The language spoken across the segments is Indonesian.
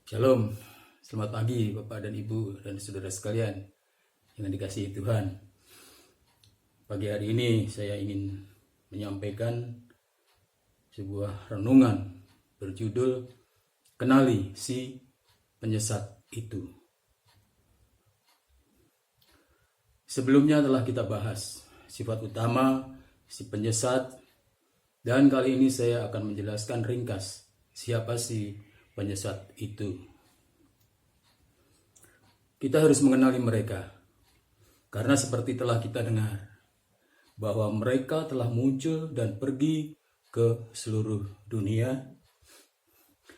Shalom, selamat pagi Bapak dan Ibu dan saudara sekalian yang dikasihi Tuhan. Pagi hari ini saya ingin menyampaikan sebuah renungan berjudul Kenali si Penyesat Itu. Sebelumnya telah kita bahas sifat utama si penyesat, dan kali ini saya akan menjelaskan ringkas siapa si penyesat itu. Kita harus mengenali mereka, karena seperti telah kita dengar, bahwa mereka telah muncul dan pergi ke seluruh dunia,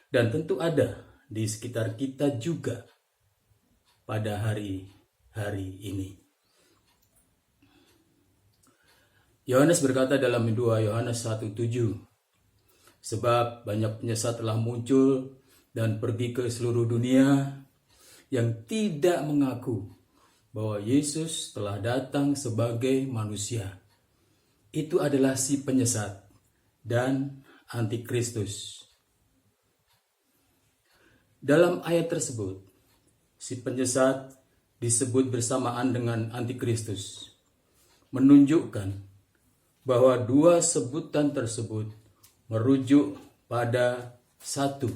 dan tentu ada di sekitar kita juga pada hari-hari ini. Yohanes berkata dalam 2 Yohanes 1:7, sebab banyak penyesat telah muncul dan pergi ke seluruh dunia yang tidak mengaku bahwa Yesus telah datang sebagai manusia. Itu adalah si penyesat dan antikristus. Dalam ayat tersebut, si penyesat disebut bersamaan dengan antikristus, menunjukkan bahwa dua sebutan tersebut merujuk pada satu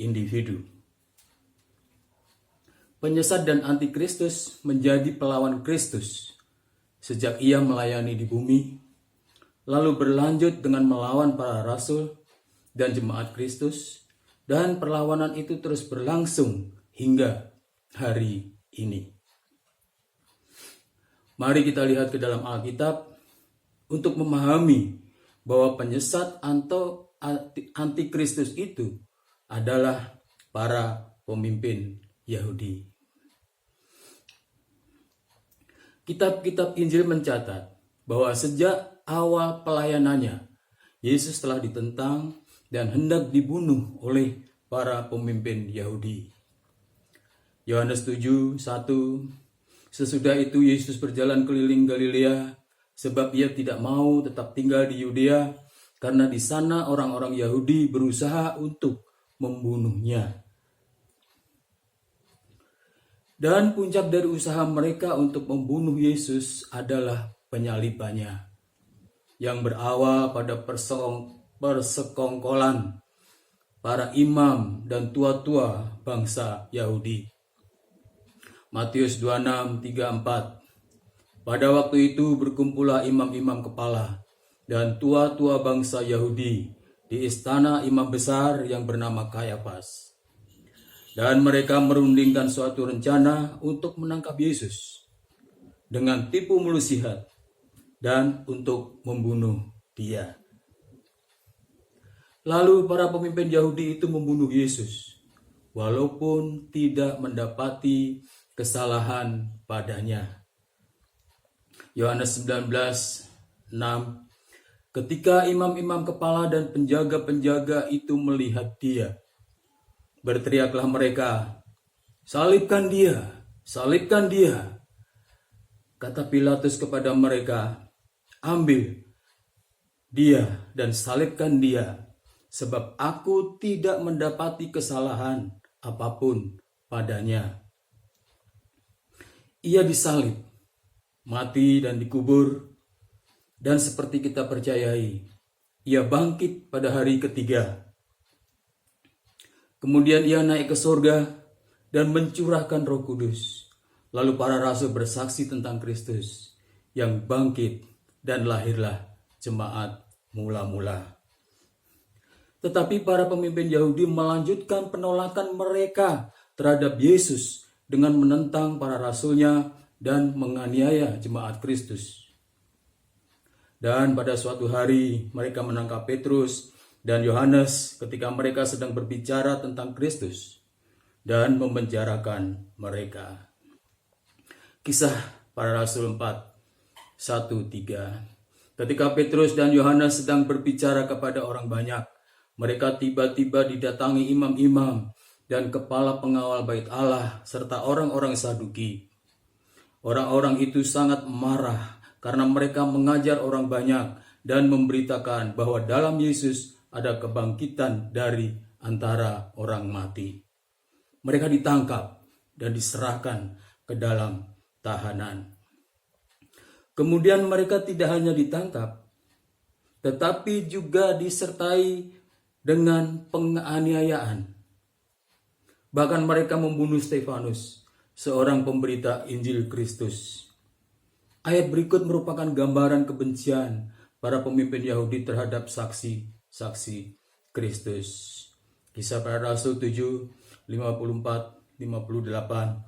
individu. Penyesat dan antikristus menjadi pelawan Kristus sejak ia melayani di bumi, lalu berlanjut dengan melawan para rasul dan jemaat Kristus, dan perlawanan itu terus berlangsung hingga hari ini. Mari kita lihat ke dalam Alkitab untuk memahami bahwa penyesat atau antikristus itu adalah para pemimpin Yahudi. Kitab-kitab Injil mencatat bahwa sejak awal pelayanannya, Yesus telah ditentang dan hendak dibunuh oleh para pemimpin Yahudi. Yohanes 7:1, sesudah itu Yesus berjalan keliling Galilea, sebab ia tidak mau tetap tinggal di Yudea, karena di sana orang-orang Yahudi berusaha untuk membunuhnya. Dan puncak dari usaha mereka untuk membunuh Yesus adalah penyalibannya, yang berawal pada persekongkolan para imam dan tua-tua bangsa Yahudi. Matius 26:3-4. Pada waktu itu berkumpullah imam-imam kepala dan tua-tua bangsa Yahudi di istana imam besar yang bernama Kayafas. Dan mereka merundingkan suatu rencana untuk menangkap Yesus dengan tipu muslihat dan untuk membunuh dia. Lalu para pemimpin Yahudi itu membunuh Yesus, walaupun tidak mendapati kesalahan padanya. Yohanes 19:6, ketika imam-imam kepala dan penjaga-penjaga itu melihat dia, berteriaklah mereka, salibkan dia, salibkan dia. Kata Pilatus kepada mereka, ambil dia dan salibkan dia, sebab aku tidak mendapati kesalahan apapun padanya. Ia disalib, mati dan dikubur, dan seperti kita percayai, ia bangkit pada hari ketiga. Kemudian ia naik ke surga dan mencurahkan Roh Kudus. Lalu para rasul bersaksi tentang Kristus yang bangkit, dan lahirlah jemaat mula-mula. Tetapi para pemimpin Yahudi melanjutkan penolakan mereka terhadap Yesus dengan menentang para rasulnya dan menganiaya jemaat Kristus. Dan pada suatu hari mereka menangkap Petrus dan Yohanes ketika mereka sedang berbicara tentang Kristus dan memenjarakan mereka. Kisah para Rasul 4:1-3. Ketika Petrus dan Yohanes sedang berbicara kepada orang banyak, mereka tiba-tiba didatangi imam-imam dan kepala pengawal bait Allah serta orang-orang Saduki. Orang-orang itu sangat marah karena mereka mengajar orang banyak dan memberitakan bahwa dalam Yesus ada kebangkitan dari antara orang mati. mereka ditangkap dan diserahkan ke dalam tahanan. Kemudian mereka tidak hanya ditangkap, tetapi juga disertai dengan penganiayaan. Bahkan mereka membunuh Stefanus, seorang pemberita Injil Kristus. Ayat berikut merupakan gambaran kebencian para pemimpin Yahudi terhadap saksi-saksi Kristus. Kisah Para Rasul 7, 54, 58.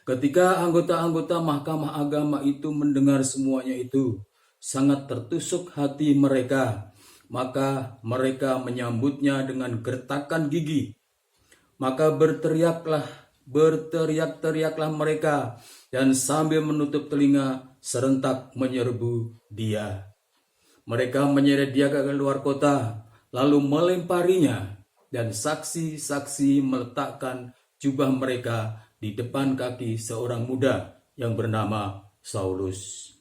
Ketika anggota-anggota Mahkamah Agama itu mendengar semuanya itu, sangat tertusuk hati mereka. Maka mereka menyambutnya dengan gertakan gigi. Maka berteriak-teriaklah mereka, dan sambil menutup telinga serentak menyerbu dia. Mereka menyeret dia ke luar kota, lalu melemparinya, dan saksi-saksi meletakkan jubah mereka di depan kaki seorang muda yang bernama Saulus.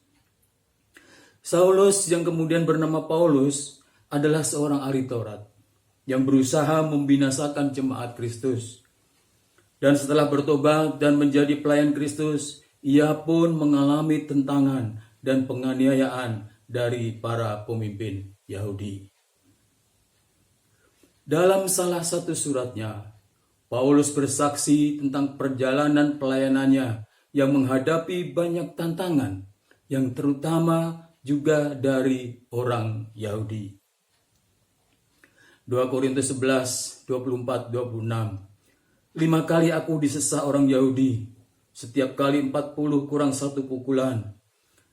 Saulus yang kemudian bernama Paulus adalah seorang ahli Taurat yang berusaha membinasakan jemaat Kristus. Dan setelah bertobat dan menjadi pelayan Kristus, ia pun mengalami tentangan dan penganiayaan dari para pemimpin Yahudi. Dalam salah satu suratnya, Paulus bersaksi tentang perjalanan pelayanannya yang menghadapi banyak tantangan, yang terutama juga dari orang Yahudi. 2 Korintus 11, 24, 26. 5 kali aku disesah orang Yahudi, setiap kali 40 kurang 1 pukulan.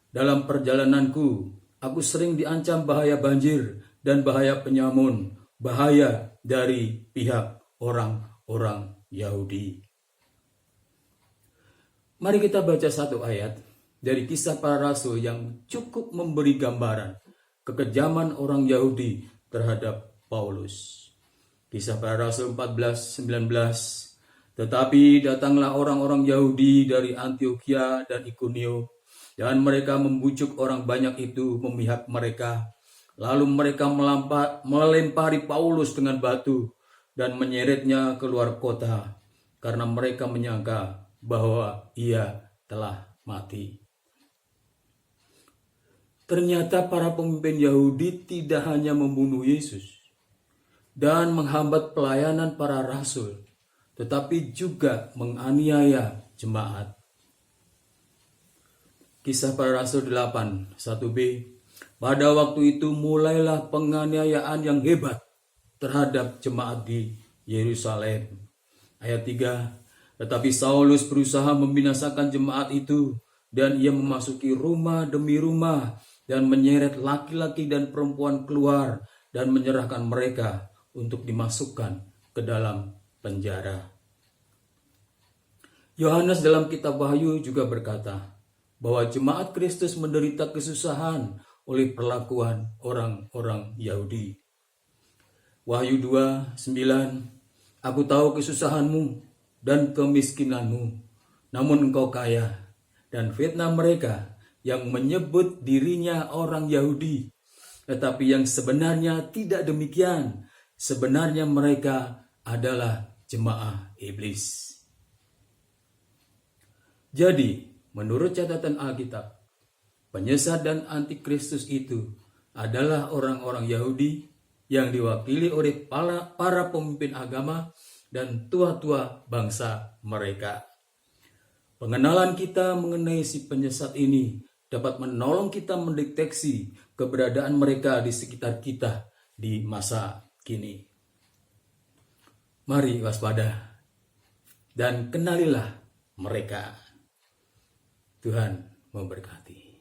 Dalam perjalananku, aku sering diancam bahaya banjir dan bahaya penyamun, bahaya dari pihak orang Yahudi. Mari kita baca satu ayat dari Kisah Para Rasul yang cukup memberi gambaran kekejaman orang Yahudi terhadap Paulus. Kisah Para Rasul 14:19. Tetapi datanglah orang-orang Yahudi dari Antiokhia dan Ikonio, dan mereka membujuk orang banyak itu memihak mereka. Lalu mereka melempari Paulus dengan batu dan menyeretnya keluar kota, karena mereka menyangka bahwa ia telah mati. Ternyata para pemimpin Yahudi tidak hanya membunuh Yesus dan menghambat pelayanan para rasul, tetapi juga menganiaya jemaat. Kisah Para Rasul 8, 1b. Pada waktu itu mulailah penganiayaan yang hebat terhadap jemaat di Yerusalem. Ayat 3. Tetapi Saulus berusaha membinasakan jemaat itu, dan ia memasuki rumah demi rumah dan menyeret laki-laki dan perempuan keluar dan menyerahkan mereka untuk dimasukkan ke dalam penjara. Yohanes dalam kitab Wahyu juga berkata bahwa jemaat Kristus menderita kesusahan oleh perlakuan orang-orang Yahudi. Wahyu 2:9. Aku tahu kesusahanmu dan kemiskinanmu, namun engkau kaya, dan fitnah mereka yang menyebut dirinya orang Yahudi, tetapi yang sebenarnya tidak demikian. Sebenarnya mereka adalah jemaah iblis. Jadi, menurut catatan Alkitab, penyesat dan antikristus itu adalah orang-orang Yahudi yang diwakili oleh para pemimpin agama dan tua-tua bangsa mereka. Pengenalan kita mengenai si penyesat ini dapat menolong kita mendeteksi keberadaan mereka di sekitar kita di masa kini. Mari waspada dan kenalilah mereka. Tuhan memberkati.